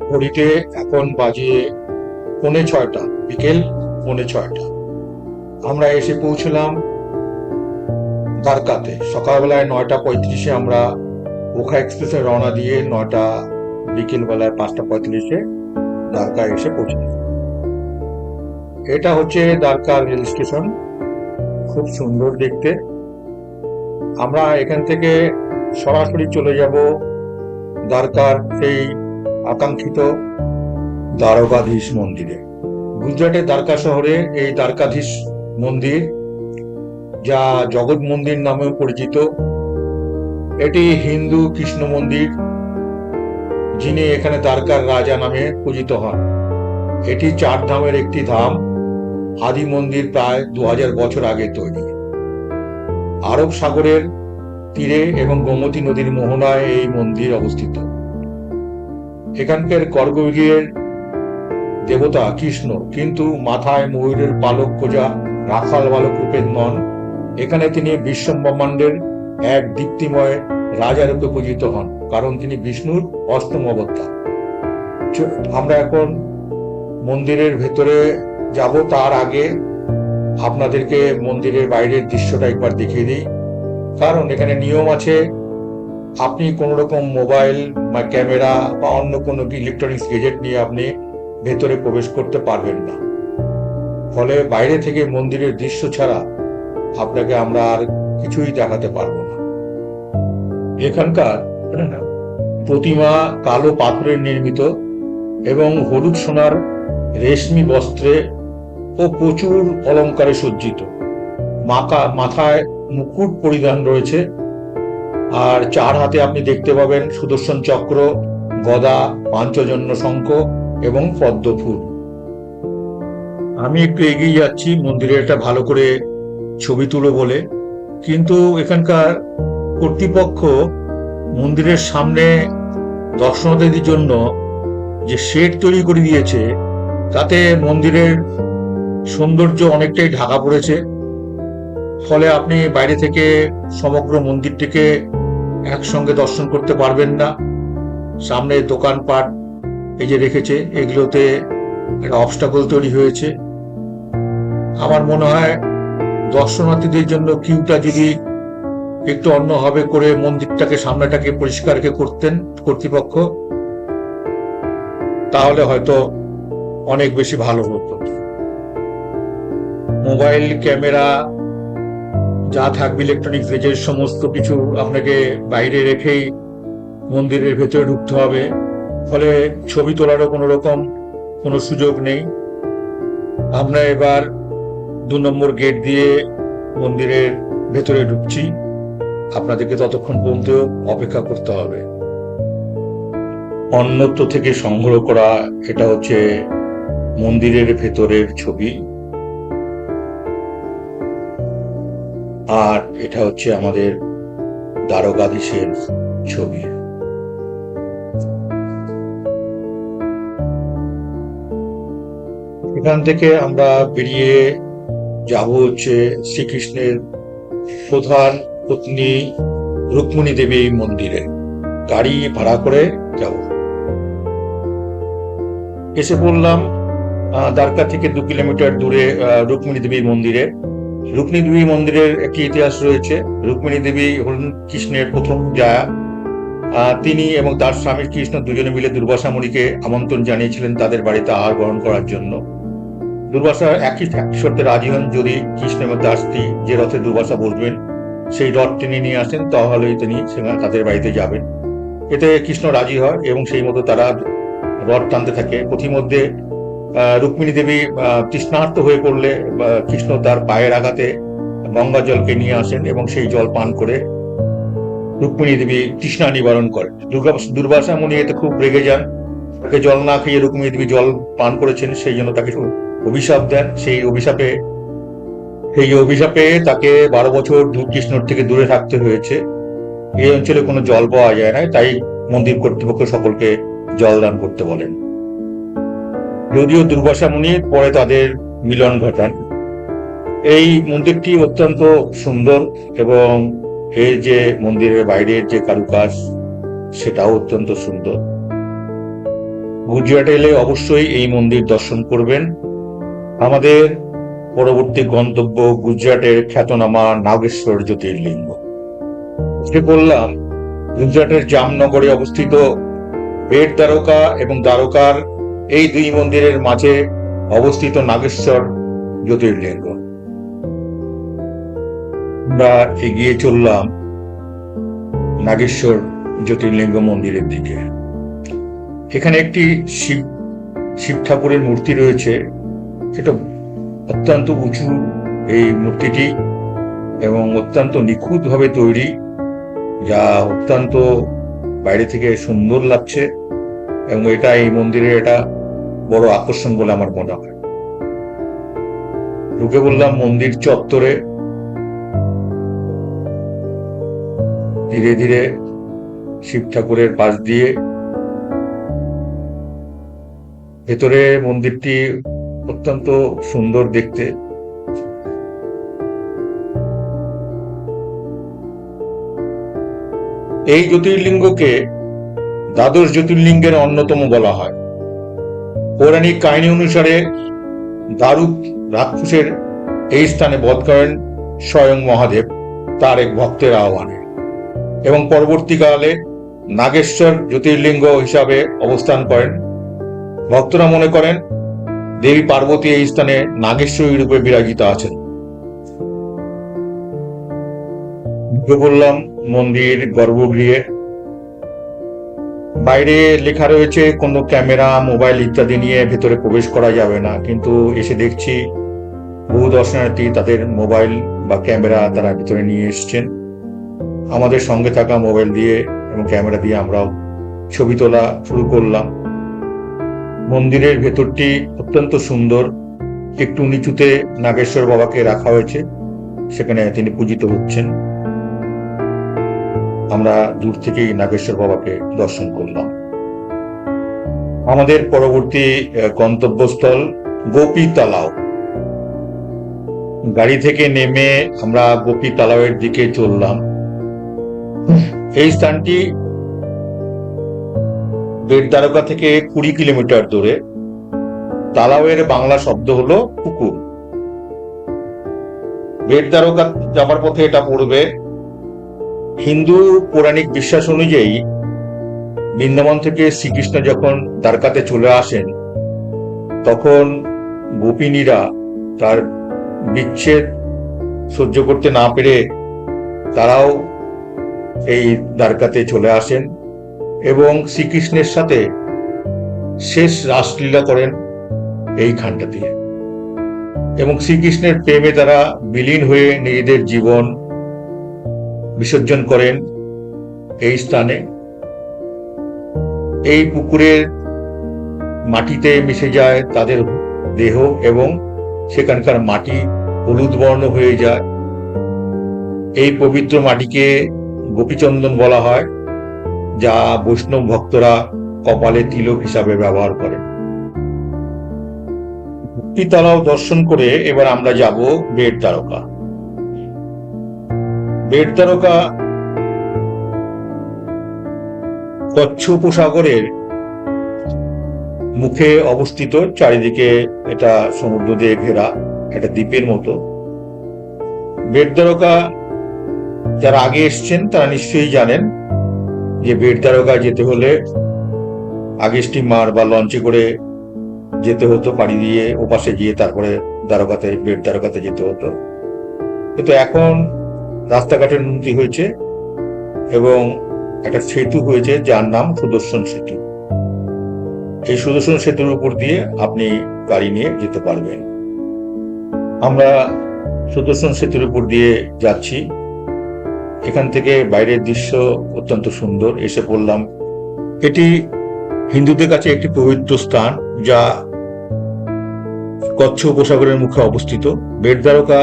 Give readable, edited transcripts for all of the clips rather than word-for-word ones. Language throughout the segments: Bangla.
ঘড়িতে এখন বাজে 5:45, বিকেল 5:45। আমরা এসে পৌঁছলাম দ্বারকাতে সকালবেলায় 9:35-এ। আমরা ওখা এক্সপ্রেসে রওনা দিয়ে বিকেল বেলায় 5:35-এ দ্বারকায় এসে পৌঁছলাম। এটা হচ্ছে দ্বারকা রেল স্টেশন, খুব সুন্দর দেখতে। আমরা এখান থেকে সরাসরি চলে যাব দ্বারকার সেই আকাঙ্ক্ষিত দ্বারকাধীশ মন্দিরে। গুজরাটের দ্বারকা শহরে এই দ্বারকাধীশ মন্দির, যা জগৎ মন্দির নামেও পরিচিত, এটি হিন্দু কৃষ্ণ মন্দির, যিনি এখানে দ্বারকার রাজা নামে পূজিত হন। এটি 4 ধামের একটি ধাম। আদি মন্দির প্রায় 2000 বছর আগে তৈরি। আরব সাগরের তীরে এবং গোমতী নদীর মোহনায় এই মন্দির অবস্থিত। এখানকার গর্ভগৃহের দেবতা কৃষ্ণ, কিন্তু মাথায় ময়ূরের পালক খোঁজা রাখাল বালক রূপে নন। এখানে তিনি বিশ্বব্রহ্মাণ্ডের এক দীপ্তিময় রাজা রূপে পূজিত হন, কারণ তিনি বিষ্ণুর অষ্টম অবতার। আমরা এখন মন্দিরের ভেতরে যাব। তার আগে আপনাদেরকে মন্দিরের বাইরের দৃশ্যটা একবার দেখিয়ে দিই, কারণ এখানে নিয়ম আছে, আপনি কোন রকম মোবাইল বা ক্যামেরা বা অন্য কোনো ইলেকট্রনিক্স গেজেট নিয়ে আপনি ভেতরে প্রবেশ করতে পারবেন না। ফলে বাইরে থেকে মন্দিরের দৃশ্য ছাড়া আপনাকে আমরা আর কিছুই দেখাতে পারবো না। এখানকার প্রতিমা কালো পাথরের নির্মিত এবং হলুদ সোনার রেশমি বস্ত্রে ও প্রচুর অলঙ্কারে সজ্জিত। মাথায় মুকুট পরিধান রয়েছে, আর 4 হাতে আপনি দেখতে পাবেন সুদর্শন চক্র, গদা, পাঞ্চজন্য শঙ্খ এবং পদ্ম ফুল। আমি একটু এগিয়ে যাচ্ছি মন্দিরের একটা ভালো করে ছবি তুলো বলে, কিন্তু এখানকার কর্তৃপক্ষ মন্দিরের সামনে দর্শনার্থীদের জন্য যে শেড তৈরি করে দিয়েছে, তাতে মন্দিরের সৌন্দর্য অনেকটাই ঢাকা পড়েছে। ফলে আপনি বাইরে থেকে সমগ্র মন্দিরটিকে একসঙ্গে দর্শন করতে পারবেন না। সামনে দোকানপাট এই যে রেখেছে, এগুলোতে একটা অবস্টাকল তৈরি হয়েছে। আমার মনে হয় দর্শনার্থীদের জন্য কিউটা যদি একটু অন্যভাবে করে মন্দিরটাকে সামনেটাকে পরিষ্কার করতেন কর্তৃপক্ষ, তাহলে হয়তো অনেক বেশি ভালো হতো। মোবাইল ক্যামেরা যা থাকবে, ইলেকট্রনিক্স গেজেট, সমস্ত কিছু আপনাকে বাইরে রেখেই মন্দিরের ভেতরে ঢুকতে হবে। ফলে ছবি তোলারও কোনো সুযোগ নেই। আমরা এবার 2 নম্বর গেট দিয়ে মন্দিরের ভেতরে ঢুকছি। আপনাদেরকে ততক্ষণ পর্যন্ত অপেক্ষা করতে হবে। অন্যত্র থেকে সংগ্রহ করা এটা হচ্ছে মন্দিরের ভেতরের ছবি, আর এটা হচ্ছে আমাদের দ্বারকাধীশের ছবি। এখান থেকে আমরা বেরিয়ে যাব হচ্ছে শ্রীকৃষ্ণের প্রধান পত্নী রুক্মিণী দেবী মন্দিরে। গাড়ি ভাড়া করে যাব। এসে পড়লাম দ্বারকা থেকে 2 কিলোমিটার দূরে রুক্মিণী দেবী মন্দিরে। রুক্মিণী দেবী মন্দিরের একটি ইতিহাস রয়েছে। রুক্মিণী দেবী হলেন কৃষ্ণের প্রথম জায়া। তিনি এবং তার স্বামী কৃষ্ণ দুজনে মিলে দুর্বাসা মুনিকে আমন্ত্রণ জানিয়েছিলেন তাদের বাড়িতে আহার গ্রহণ করার জন্য। দুর্বাসা একই শর্তে রাজি হন, যদি কৃষ্ণ এবং তার স্ত্রী যে রথে দুর্বাসা বসবেন সেই রথ টেনে নিয়ে আসেন, তাহলেই তিনি সেখানে তাদের বাড়িতে যাবেন। এতে কৃষ্ণ রাজি হয় এবং সেই মতো তারা রথ টানতে থাকে। পথিমধ্যে রুক্মিণী দেবী তৃষ্ণার্ত হয়ে পড়লে কৃষ্ণ তার পায়ের আঘাতে গঙ্গা জলকে নিয়ে আসেন এবং সেই জল পান করে রুক্মিণী দেবী তৃষ্ণা নিবারণ করেন। দুর্বাসা মুনি এতে খুব রেগে যান। তাকে জল না খেয়ে রুক্মিণী দেবী জল পান করেছেন, সেই জন্য তাকে অভিশাপ দেন। সেই অভিশাপে তাকে 12 বছর কৃষ্ণর থেকে দূরে থাকতে হয়েছে। এই অঞ্চলে কোনো জল পাওয়া যায় না, তাই মন্দির কর্তৃপক্ষ সকলকে জল দান করতে বলেন। যদিও দুর্বাসা মুনি পরে তাদের মিলন ঘটান। এই মন্দিরটি অত্যন্ত সুন্দর এবং এর যে মন্দিরের বাইরের যে কারুকাজ, সেটাও অত্যন্ত সুন্দর। গুজরাটে এলে অবশ্যই এই মন্দির দর্শন করবেন। আমাদের পরবর্তী গন্তব্য গুজরাটের খ্যাতনামা নাগেশ্বর জ্যোতির্লিঙ্গ। যে বললাম, গুজরাটের জামনগরে অবস্থিত বেট দ্বারকা এবং দ্বারকার এই দুই মন্দিরের মাঝে অবস্থিত নাগেশ্বর জ্যোতির্লিঙ্গ। আমরা এগিয়ে চললাম নাগেশ্বর জ্যোতির্লিঙ্গ মন্দিরের দিকে। এখানে একটি শিব ঠাকুরের মূর্তি রয়েছে। এটা অত্যন্ত উঁচু এই মূর্তিটি এবং অত্যন্ত নিখুঁত ভাবে তৈরি, যা অত্যন্ত বাইরে থেকে সুন্দর লাগছে এবং এটা এই মন্দিরের এটা বড় আকর্ষণ বলে আমার মনে হয়। ঢুকে বললাম মন্দির চত্বরে। ধীরে ধীরে শিব ঠাকুরের পাশ দিয়ে ভেতরে মন্দিরটি অত্যন্ত সুন্দর দেখতে। এই জ্যোতির্লিঙ্গকে দ্বাদশ জ্যোতির্লিঙ্গের অন্যতম বলা হয়। পৌরাণিক কাহিনী অনুসারে দারুক রাক্ষসের এই স্থানে বধ করেন স্বয়ং মহাদেব তার এক ভক্তের আহ্বানে, এবং পরবর্তীকালে নাগেশ্বর জ্যোতির্লিঙ্গ হিসাবে অবস্থান করেন। ভক্তরা মনে করেন দেবী পার্বতী এই স্থানে নাগেশ্বরী রূপে বিরাজিত আছেন। বললাম মন্দির গর্ভগৃহে। বাইরে লেখা রয়েছে কোনো ক্যামেরা, মোবাইল ইত্যাদি নিয়ে ভেতরে প্রবেশ করা যাবে না, কিন্তু এসে দেখছি বহু দর্শনার্থী তাদের মোবাইল বা ক্যামেরা তারা ভেতরে নিয়ে এসছেন। আমাদের সঙ্গে থাকা মোবাইল দিয়ে এবং ক্যামেরা দিয়ে আমরাও ছবি তোলা শুরু করলাম। মন্দিরের ভেতরটি অত্যন্ত সুন্দর। একটু নিচুতে নাগেশ্বর বাবাকে রাখা হয়েছে, সেখানে তিনি পূজিত হচ্ছেন। আমরা দূর থেকেই নাগেশ্বর বাবাকে দর্শন করলাম। আমাদের পরবর্তী গন্তব্যস্থল গোপী তালাও। গাড়ি থেকে নেমে আমরা গোপী তালাওয়ের দিকে চললাম। এই স্থানটি বেট দ্বারকা থেকে 20 কিলোমিটার দূরে। তালাওয়ের বাংলা শব্দ হলো পুকুর। বেট দ্বারকা যাবার পথে এটা পড়বে। হিন্দু পৌরাণিক বিশ্বাস অনুযায়ী বৃন্দাবন থেকে শ্রীকৃষ্ণ যখন দ্বারকাতে চলে আসেন, তখন গোপিনীরা তার বিচ্ছেদ সহ্য করতে না পেরে তারাও এই দ্বারকাতে চলে আসেন এবং শ্রীকৃষ্ণের সাথে শেষ রাসলীলা করেন এইখানটাতে, এবং শ্রীকৃষ্ণের প্রেমে তারা বিলীন হয়ে নিজেদের জীবন বিসর্জন করেন এই স্থানে। এই পুকুরের মাটিতে মিশে যায় তাদের দেহ এবং সেখানকার মাটি হলুদ বর্ণ হয়ে যায়। এই পবিত্র মাটিকে গোপীচন্দন বলা হয়, যা বৈষ্ণব ভক্তরা কপালে তিলক হিসাবে ব্যবহার করেন। গোপী তালাও দর্শন করে এবার আমরা যাব বেট দ্বারকা। বেট দ্বারকা কচ্ছ উপসাগরের মুখে অবস্থিত। চারিদিকে এটা সমুদ্র দিয়ে ঘেরা একটা দ্বীপের মতো। বেট দ্বারকা যারা আগে এসছেন তারা নিশ্চয়ই জানেন যে বেট দ্বারকা যেতে হলে আগে স্টিমার বা লঞ্চে করে যেতে হতো, পাড়ি দিয়ে ওপাশে গিয়ে তারপরে বেট দ্বারকাতে যেতে হতো। কিন্তু এখন রাস্তাঘাটের উন্নতি হয়েছে এবং একটা সেতু হয়েছে যার নাম সুদর্শন সেতু। এই সুদর্শন সেতুর উপর দিয়ে আপনি গাড়ি নিয়ে যেতে পারবেন। আমরা সুদর্শন সেতুর উপর দিয়ে যাচ্ছি। এখান থেকে বাইরের দৃশ্য অত্যন্ত সুন্দর। এসে পড়লাম, এটি হিন্দুদের কাছে একটি পবিত্র স্থান যা কচ্ছ উপসাগরের মুখে অবস্থিত। বেট দ্বারকা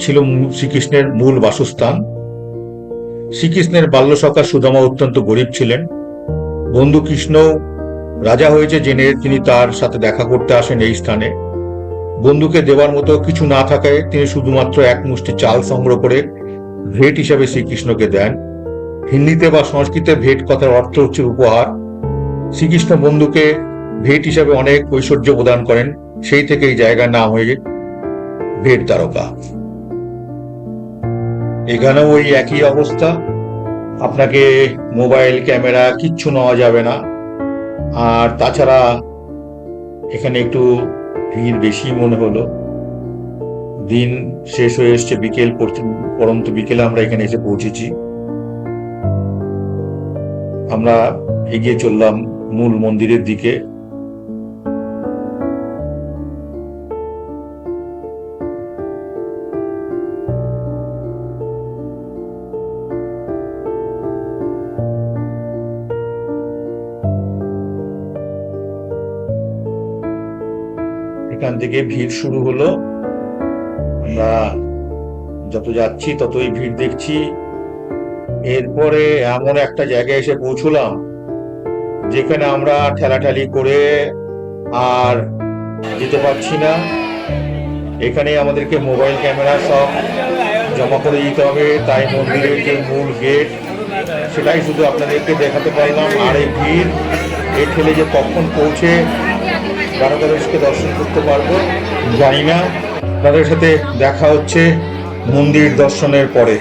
ছিল শ্রীকৃষ্ণের মূল বাসস্থান। শ্রীকৃষ্ণের বাল্যসখা সুদামা অত্যন্ত গরিব ছিলেন। বন্ধু কৃষ্ণ রাজা হয়েছে জেনে তিনি তার সাথে দেখা করতে আসেন এই স্থানে। বন্ধুকে দেওয়ার মতো কিছু না থাকায় তিনি শুধুমাত্র এক মুষ্টি চাল সংগ্রহ করে ভেট হিসাবে শ্রীকৃষ্ণকে দেন। হিন্দিতে বা সংস্কৃতে ভেট কথার অর্থ হচ্ছে উপহার। শ্রীকৃষ্ণ বন্ধুকে ভেট হিসাবে অনেক ঐশ্বর্য প্রদান করেন, সেই থেকে এই জায়গার নাম হয়ে ভেট দ্বারকা। এখানেও ওই একই অবস্থা, আপনাকে মোবাইল ক্যামেরা কিচ্ছু নেওয়া যাবে না। আর তাছাড়া এখানে একটু ভিড় বেশি মনে হলো, দিন শেষ হয়ে এসছে, বিকেল পরন্ত বিকেলে আমরা এখানে এসে পৌঁছেছি। আমরা এগিয়ে চললাম মূল মন্দিরের দিকে। এখান থেকে ভিড় শুরু হলো, আমরা যত যাচ্ছি ততই ভিড় দেখছি। এরপরে এমন একটা জায়গায় এসে পৌঁছলাম যেখানে আমরা ঠেলাঠেলি করে আর যেতে পারছি না। এখানে আমাদেরকে মোবাইল ক্যামেরা সব জমা করে দিতে হবে, তাই মন্দিরের যে মূল গেট সেটাই শুধু আপনাদেরকে দেখাতে পারলাম। আর এই ভিড় এ ঠেলে যে কখন পৌঁছে দ্বারকাধীশকে দর্শন করতে পারবো জানি না। তাদের সাথে দেখা হচ্ছে মন্দির দর্শনের পরে।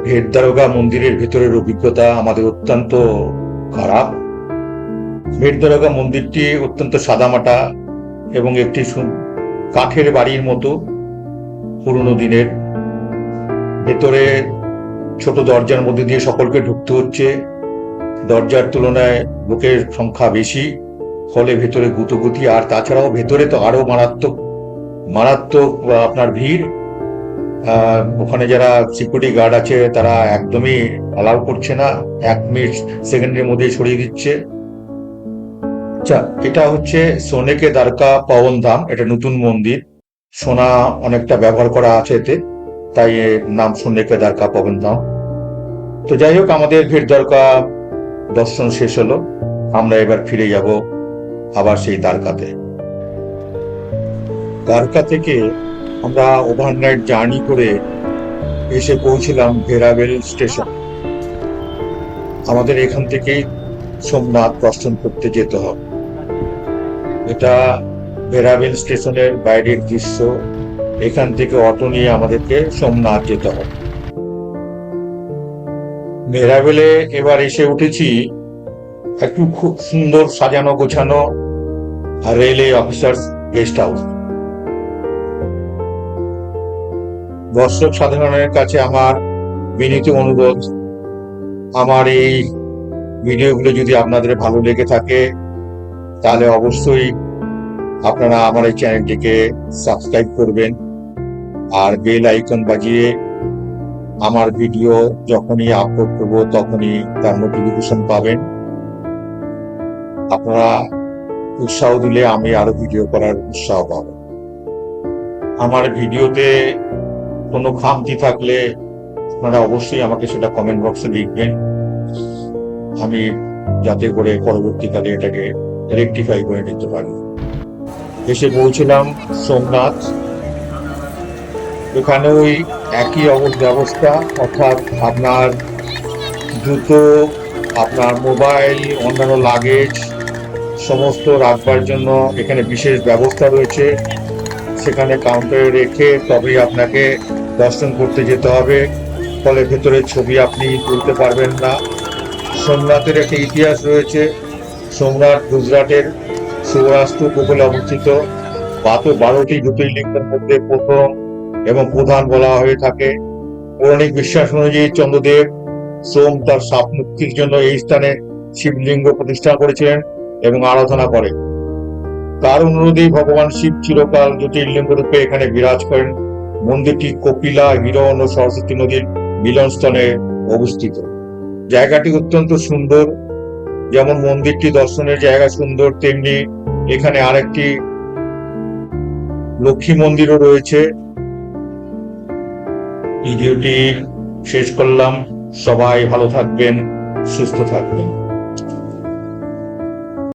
ভেট দ্বারকা মন্দিরের ভেতরের অভিজ্ঞতা আমাদের অত্যন্ত খারাপ। ভেট দ্বারকা মন্দিরটি অত্যন্ত সাদামাটা এবং একটি কাঠের বাড়ির মতো পুরনো দিনের। ভেতরে ছোট দরজার মধ্যে দিয়ে সকলকে ঢুকতে হচ্ছে, দরজার তুলনায় লোকের সংখ্যা বেশি, ফলে ভেতরে গুতগুতি। আর তাছাড়াও ভেতরে তো আরো মারাত্মক মারাত্মক আপনার ভিড়। ওখানে যারা সিকিউরিটি গার্ড আছে তারা একদমই অ্যালাউ করছে না, 1 মিনিট সেকেন্ডের মধ্যে সরিয়ে দিচ্ছে। আচ্ছা, এটা হচ্ছে সোনে কে দ্বারকা পাবন ধাম, এটা নতুন মন্দির। সোনা অনেকটা ব্যবহার করা আছে এতে, তাই এর নাম সোনে কে দ্বারকা পাবন ধাম। তো যাই হোক, আমাদের ভেট দ্বারকা দর্শন শেষ হলো। আমরা এবার ফিরে যাব আবার সেই দ্বারকাতে। দ্বারকা থেকে আমরা ওভারনাইট জার্নি করে এসে পৌঁছলাম ভেরাভেল স্টেশন। আমাদের এখান থেকেই সোমনাথ দর্শন করতে যেতে হবে। এটা ভেরাভেল স্টেশনের বাইরের দৃশ্য। এখান থেকে অটো নিয়ে আমাদেরকে সোমনাথ যেতে হবে। ভেরাভেলে এবার এসে উঠেছি একটু খুব সুন্দর সাজানো গোছানো রেলওয়ে অফিসার্স গেস্ট হাউস। দর্শক সাধারণের কাছে আমার বিনীত অনুরোধ, আমার এই ভিডিওগুলো যদি আপনাদের ভালো লেগে থাকে তাহলে অবশ্যই আপনারা আমার এই চ্যানেলটিকে সাবস্ক্রাইব করবেন আর বেল আইকন বাজিয়ে আমার ভিডিও যখনই আপলোড করব তখনই তার নোটিফিকেশন পাবেন। আপনারা উৎসাহ দিলে আমি আরো ভিডিও করার উৎসাহ পাবো। আমার ভিডিওতে কোনো খামতি থাকলে আপনারা অবশ্যই আমাকে সেটা কমেন্ট বক্সে লিখবেন, আমি যাতে করে পরবর্তীকালে এটাকে রেকটিফাই করে নিতে পারি। এসে পৌঁছলাম সোমনাথ। এখানে ওই একই ব্যবস্থা, অর্থাৎ আপনার জুতো, আপনার মোবাইল, অন্যান্য লাগেজ সমস্ত রাখবার জন্য এখানে বিশেষ ব্যবস্থা রয়েছে। সেখানে কাউন্টারে রেখে তবেই আপনাকে দর্শন করতে যেতে হবে, ফলে ভেতরের ছবি আপনি তুলতে পারবেন না। সোমনাথের একটা ইতিহাস রয়েছে। সোমনাথ গুজরাটের সৌরাষ্ট্র উপকূলে অবস্থিত 12টি জ্যোতির্লিঙ্গের মধ্যে প্রথম এবং প্রধান বলা হয়ে থাকে। পৌরাণিক বিশ্বাস অনুযায়ী চন্দ্রদেব সোম তার সাপ মুক্তির জন্য এই স্থানে শিবলিঙ্গ প্রতিষ্ঠা করেছিলেন এবং আরাধনা করেন। তার অনুরোধেই ভগবান শিব চিরকাল জ্যোতির্লিঙ্গ রূপে এখানে বিরাজ করেন। মন্দিরটি কপিলা, হিরণ ও সরস্বতী নদীর মিলনস্থলে অবস্থিত। জায়গাটি অত্যন্ত সুন্দর। যেমন মন্দিরটি দর্শনের জায়গা সুন্দর, তেমনি এখানে আরেকটি লক্ষ্মী মন্দিরও রয়েছে। ভিডিওটি শেষ করলাম। সবাই ভালো থাকবেন, সুস্থ থাকবেন।